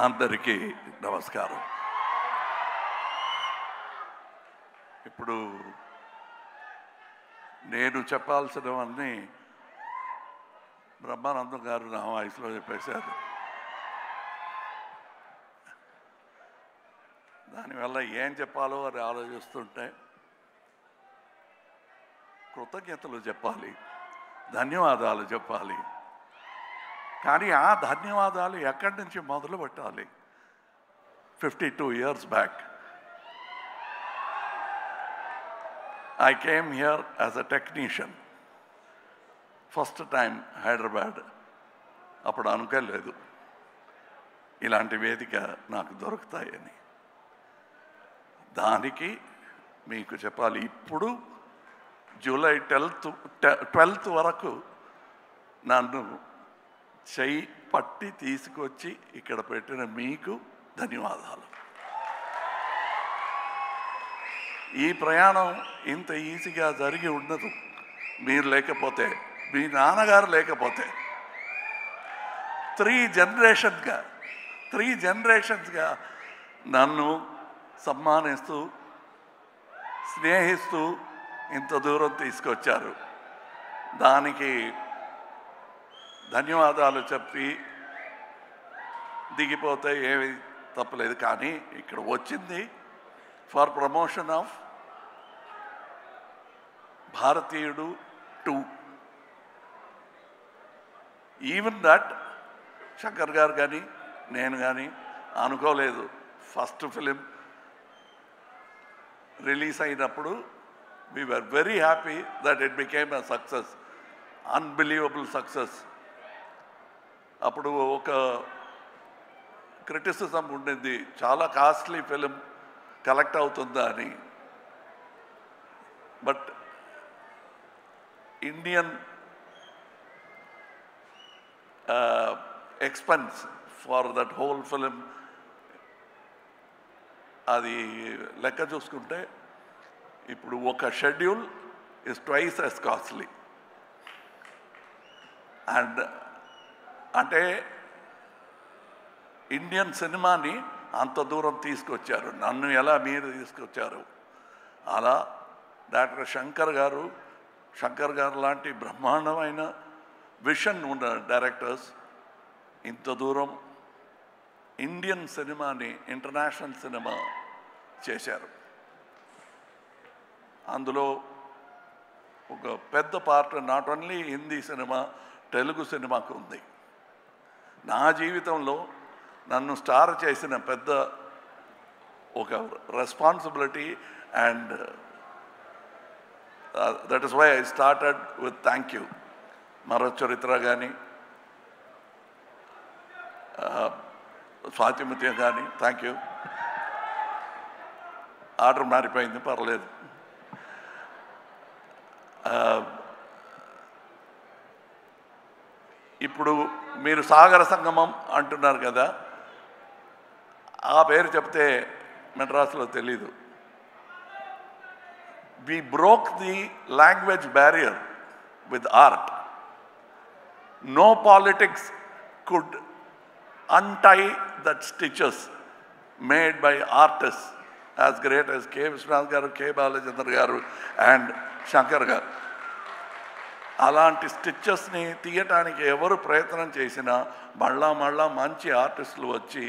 అందరికీ నమస్కారం. ఇప్పుడు నేను చెప్పాల్సినవన్నీ బ్రహ్మానందం గారు నా వాయిస్లో చెప్పేశారు. దానివల్ల ఏం చెప్పాలో అని ఆలోచిస్తుంటే కృతజ్ఞతలు చెప్పాలి, ధన్యవాదాలు చెప్పాలి. కానీ ఆ ధన్యవాదాలు ఎక్కడి నుంచి మొదలు పెట్టాలి? 52 years back I came here as a technician. First time Hyderabad. అప్పుడు అనుకోలేదు ఇలాంటి వేదిక నాకు దొరుకుతాయని. దానికి మీకు చెప్పాలి, ఇప్పుడు జూలై 12th వరకు నన్ను చెయ్యి పట్టి తీసుకొచ్చి ఇక్కడ పెట్టిన మీకు ధన్యవాదాలు. ఈ ప్రయాణం ఇంత ఈజీగా జరిగి ఉండదు మీరు లేకపోతే, మీ నాన్నగారు లేకపోతే. 3 జనరేషన్స్గా నన్ను సమ్మానిస్తూ స్నేహిస్తూ ఇంత దూరం తీసుకొచ్చారు. దానికి ధన్యవాదాలు చెప్పి దిగిపోతే ఏమి తప్పలేదు. కానీ ఇక్కడ వచ్చింది ఫర్ ప్రమోషన్ ఆఫ్ భారతీయుడు 2. ఈవెన్ దట్ శంకర్ గారు కానీ నేను కానీ అనుకోలేదు. ఫస్ట్ ఫిలిం రిలీజ్ అయినప్పుడు we were very happy that it became a success, unbelievable success. అప్పుడు ఒక క్రిటిసిజం ఉండింది, చాలా కాస్ట్లీ ఫిలిం కలెక్ట్ అవుతుందా అని. But Indian expense for that whole film అది లెక్క చూసుకుంటే ఇప్పుడు ఒక schedule is twice as costly. And అంటే ఇండియన్ సినిమాని అంత దూరం తీసుకొచ్చారు. నన్ను ఎలా మీరు తీసుకొచ్చారు, అలా డాక్టర్ శంకర్ గారు లాంటి బ్రహ్మాండమైన విషన్ ఉన్న డైరెక్టర్స్ ఇంత దూరం ఇండియన్ సినిమాని ఇంటర్నేషనల్ సినిమా చేశారు. అందులో ఒక పెద్ద part not only Hindi cinema, Telugu సినిమాకు ఉంది. నా జీవితంలో నన్ను స్టార్ చేసిన పెద్ద ఒక responsibility. And that is why I started with thank you. మరో చరిత్ర కానీ స్వాతిముత్యం కానీ థ్యాంక్ యూ. ఆర్డర్ మారిపోయింది, పర్లేదు. ఇప్పుడు మీరు సాగర సంగమం అంటున్నారు కదా, ఆ పేరు చెప్తే మెడ్రాస్లో తెలీదు. we broke the language barrier with art. No politics could untie that stitches made by artists as great as K. Viswanath garu, K. Balachandra garu and Shankar garu. అలాంటి స్టిచెస్ని తీయటానికి ఎవరు ప్రయత్నం చేసినా మళ్ళా మంచి ఆర్టిస్టులు వచ్చి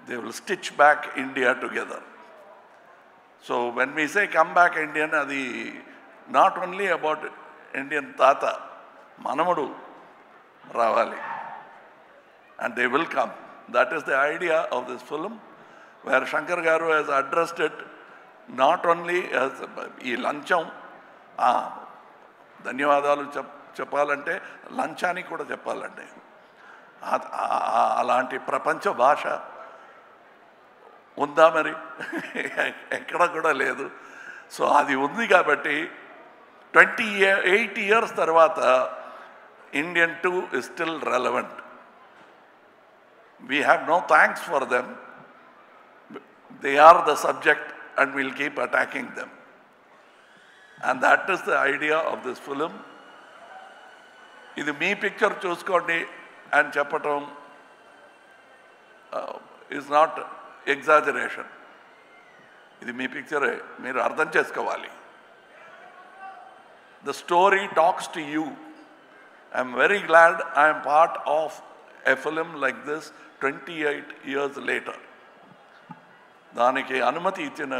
they will stitch back India together. So when we say come back Indian, అది నాట్ ఓన్లీ అబౌట్ ఇండియన్ తాత, మనముడు రావాలి. And they will come. That is the idea of this film, where Shankar garu has addressed it not only ఈ లంచం. ధన్యవాదాలు చెప్పాలంటే లంచానికి కూడా చెప్పాలండి. అలాంటి ప్రపంచ భాష ఉందా మరి? ఎక్కడ కూడా లేదు. సో అది ఉంది కాబట్టి 28 years తర్వాత Indian 2 is still relevant. We have no thanks for them. They are the subject and we'll keep attacking them. And that is the idea of this film. ఇది మీ పిక్చర్ చూసుకోండి అని చెప్పటం is not exaggeration. ఇది మీ పిక్చరే, మీరు అర్థం చేసుకోవాలి. The story talks to you. I'm very glad I am part of a film like this 28 years later. దానికి అనుమతి ఇచ్చిన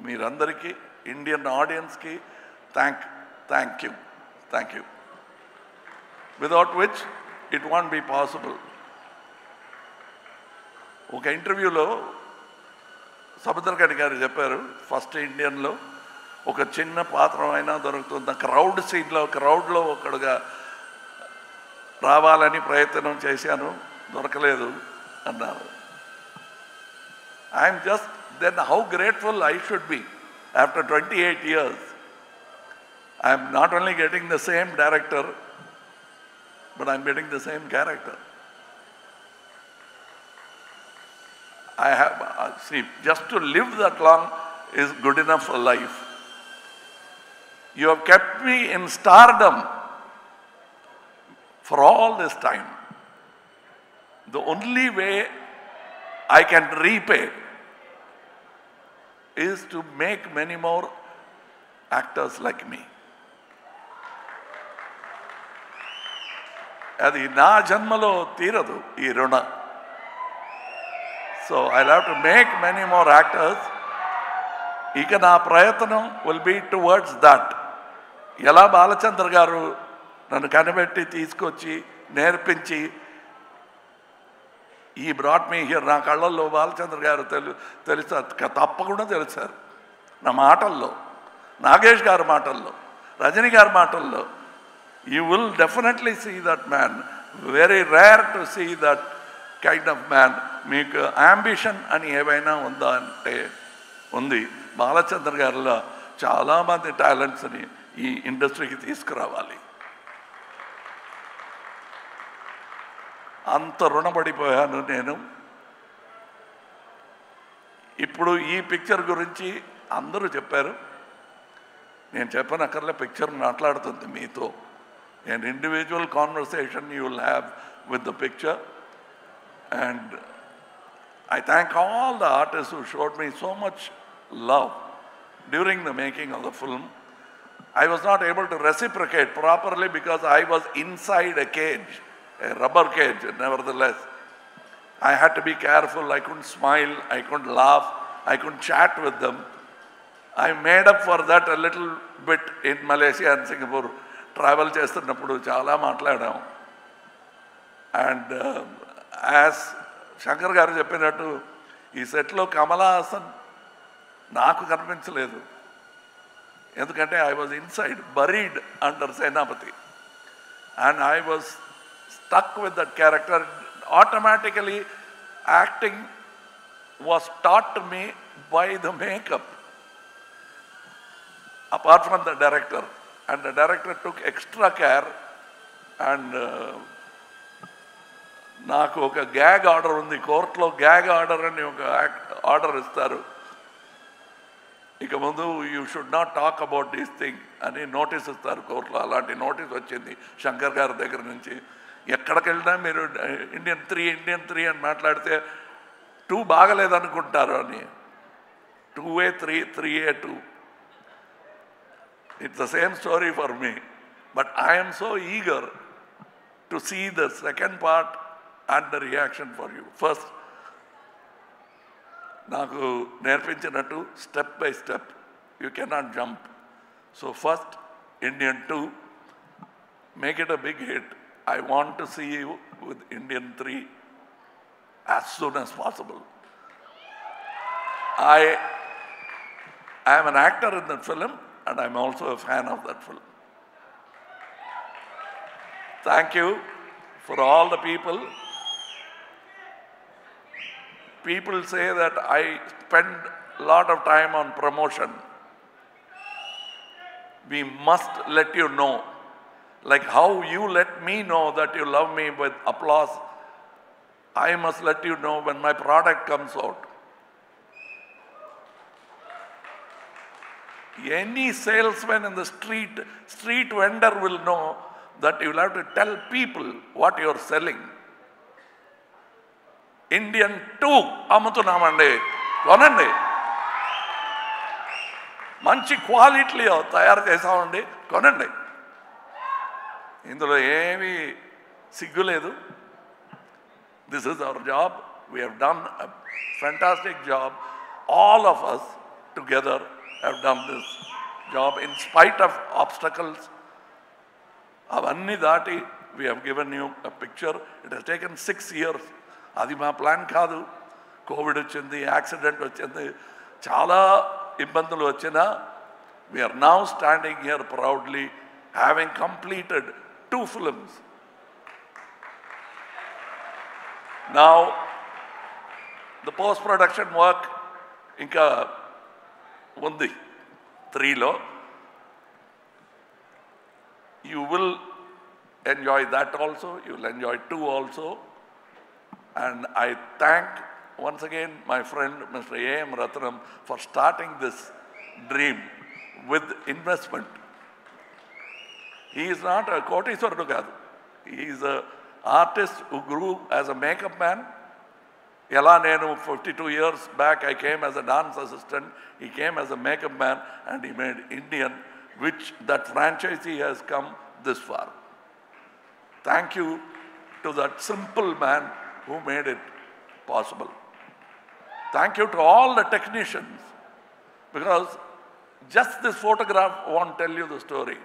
మీరందరికీ, ఇండియన్ ఆడియన్స్కి thank you. Without which it won't be possible. ఒక ఇంటర్వ్యూలో సముద్రకని గారు చెప్పారు, ఫస్ట్ ఇండియన్లో ఒక చిన్న పాత్ర అయినా దొరుకుతుంది, క్రౌడ్ సీన్లో క్రౌడ్లో ఒకడుగా రావాలని ప్రయత్నం చేశాను, దొరకలేదు అన్నారు. I'm just then how grateful I should be after 28 years. I'm not only getting the same director, but I'm getting the same character. I have, see, just to live that long is good enough for life. You have kept me in stardom for all this time. The only way I can repay is to make many more actors like me. అది నా జన్మలో తీరదు ఈ రుణ. So I have to make many more actors. ఇక నా ప్రయత్నం will be towards that. ఎలా బాలచంద్ర గారు నన్ను కనిపెట్టి తీసుకొచ్చి నేర్పించి ఈ బ్రాట్ మీ హియర్, నా కళ్ళల్లో బాలచంద్ర గారు తెలుస్తారు, తప్పకుండా తెలుసారు. నా మాటల్లో, నాగేష్ గారి మాటల్లో, రజనీ గారి మాటల్లో, you will definitely see that man. Very rare to see that kind of man. మీకు అంబిషన్ అని ఏవైనా ఉందా అంటే ఉంది. బాలచంద్ర గారిలో చాలామంది టాలెంట్స్ని ఈ ఇండస్ట్రీకి తీసుకురావాలి. అంత రుణపడిపోయాను నేను. ఇప్పుడు ఈ పిక్చర్ గురించి అందరూ చెప్పారు, నేను చెప్పనక్కర్లే, పిక్చర్ మాట్లాడుతుంది మీతో. An individual conversation you will have with the picture, and I thank all the artists who showed me so much love during the making of the film. I was not able to reciprocate properly because I was inside a cage, a rubber cage. Nevertheless, I had to be careful. I couldn't smile, I couldn't laugh, I couldn't chat with them. I made up for that a little bit in Malaysia and Singapore. Travel చేస్తున్నప్పుడు చాలా మాట్లాడాం. And as Shankar గారు చెప్పినట్టు ఈ సెట్లో కమలా హాసన్ నాకు కనిపించలేదు, ఎందుకంటే I was inside buried under Senapathi, and I was stuck with that character. Automatically acting was taught to me by the makeup apart from the director. And the director took extra care, and నాకు ఒక gag order ఉంది కోర్టులో. Gag order అని ఒక order ఇస్తారు, ఇక ముందు you should not talk about this thing అని నోటీస్ ఇస్తారు కోర్టులో. అలాంటి నోటీస్ వచ్చింది శంకర్ గారి దగ్గర నుంచి. ఎక్కడికి వెళ్ళినా మీరు ఇండియన్ త్రీ అని మాట్లాడితే 2 బాగలేదనుకుంటారు అని. 2A 3, 3A 2. It's the same story for me, but I am so eager to see the second part and the reaction for you. First, నాకు నేర్పించినట్టు step by step, you cannot jump. So first, Indian 2, make it a big hit. I want to see you with Indian 3 as soon as possible. I am an actor in that film, and I'm also a fan of that film. Thank you for all the people. People say that I spend a lot of time on promotion. We must let you know, like how you let me know that you love me with applause, I must let you know when my product comes out. Any salesman in the street vendor will know that you will have to tell people what you are selling. Indian 2 అమ్ముతున్నామండి, కొనండి. మంచి క్వాలిటీలో తయారు చేసామండి, కొనండి. ఇందులో ఏమీ సిగ్గు లేదు. This is our job. We have done a fantastic job. All of us together have done this job in spite of obstacles. Avanni dati, we have given you a picture. It has taken 6 years. Adi ma plan kaadu. COVID vachindi, accident vachindi, chala ibbandulu vachina. We are now standing here proudly, having completed 2 films. Now, the post-production work inka undi 3 lo. You will enjoy that also. You will enjoy 2 also. And I thank once again my friend Mr. A.M. Ratnam for starting this dream with investment. He is not a Koteswarudu kaadu. He is an artist who grew as a makeup man. Ela nenu 52 years back I came as a dance assistant. He came as a makeup man and he made Indian, which that franchisee has come this far. Thank you to that simple man who made it possible. Thank you to all the technicians, because just this photograph won't tell you the story.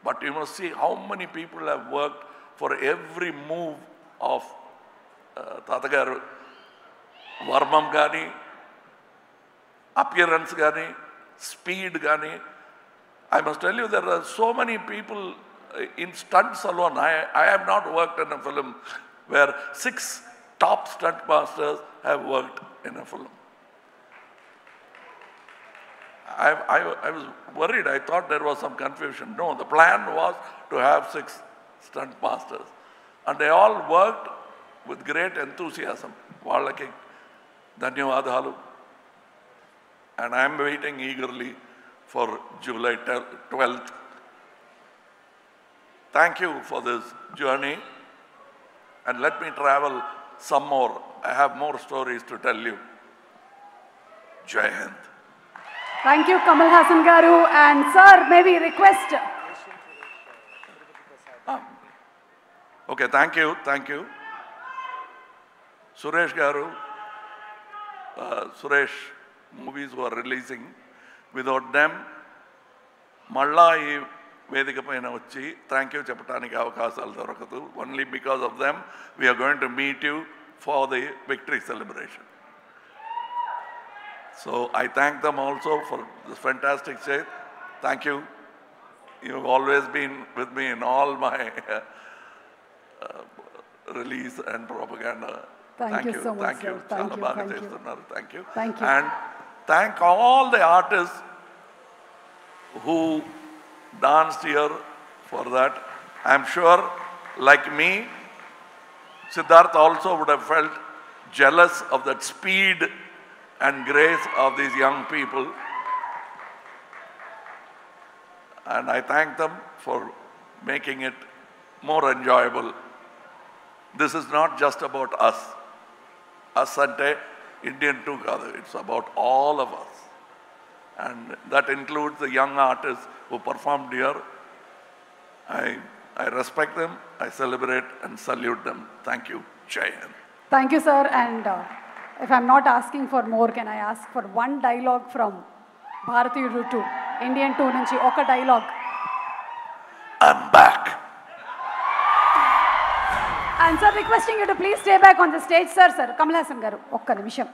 But you must see how many people have worked for every move of Tatagaru, Varmam Gani, appearance Gani, speed Gani. I must tell you, there are so many people in stunts alone. I have not worked in a film where 6 top stunt masters have worked in a film. I was worried. I thought there was some confusion. No, the plan was to have 6 stunt masters. And they all worked with great enthusiasm. Vallaki dhanyavadalu. And I am waiting eagerly for July 12th. Thank you for this journey. And let me travel some more. I have more stories to tell you. Jai Hind. Thank you, Kamal Haasan garu. And sir, maybe request. Okay, thank you, thank you. Suresh garu, Suresh movies who are releasing. Without them, malla ee vedika paina vachi thank you cheppadaniki avakasalu dorakadu. Only because of them we are going to meet you for the victory celebration. So I thank them also for this fantastic set. Thank you. You've always been with me in all my release and propaganda. Thank you so much, thank you. sir. Thank you. Thank You. Thank you. Thank you. And thank all the artists who danced here for that. I'm sure, like me, Siddharth also would have felt jealous of that speed and grace of these young people. And I thank them for making it more enjoyable. This is not just about us. Us ante Indian 2 kaadu. It's about all of us. And that includes the young artists who performed here. I respect them, I celebrate and salute them. Thank you. Jai Hind. Thank you, sir. And if I'm not asking for more, can I ask for one dialogue from Bharatiyudu 2, Indian 2 nunchi oka dialogue? I'm back. And sir, requesting you to please stay back on the stage, sir. Kamal Haasan garu, okka nimisham.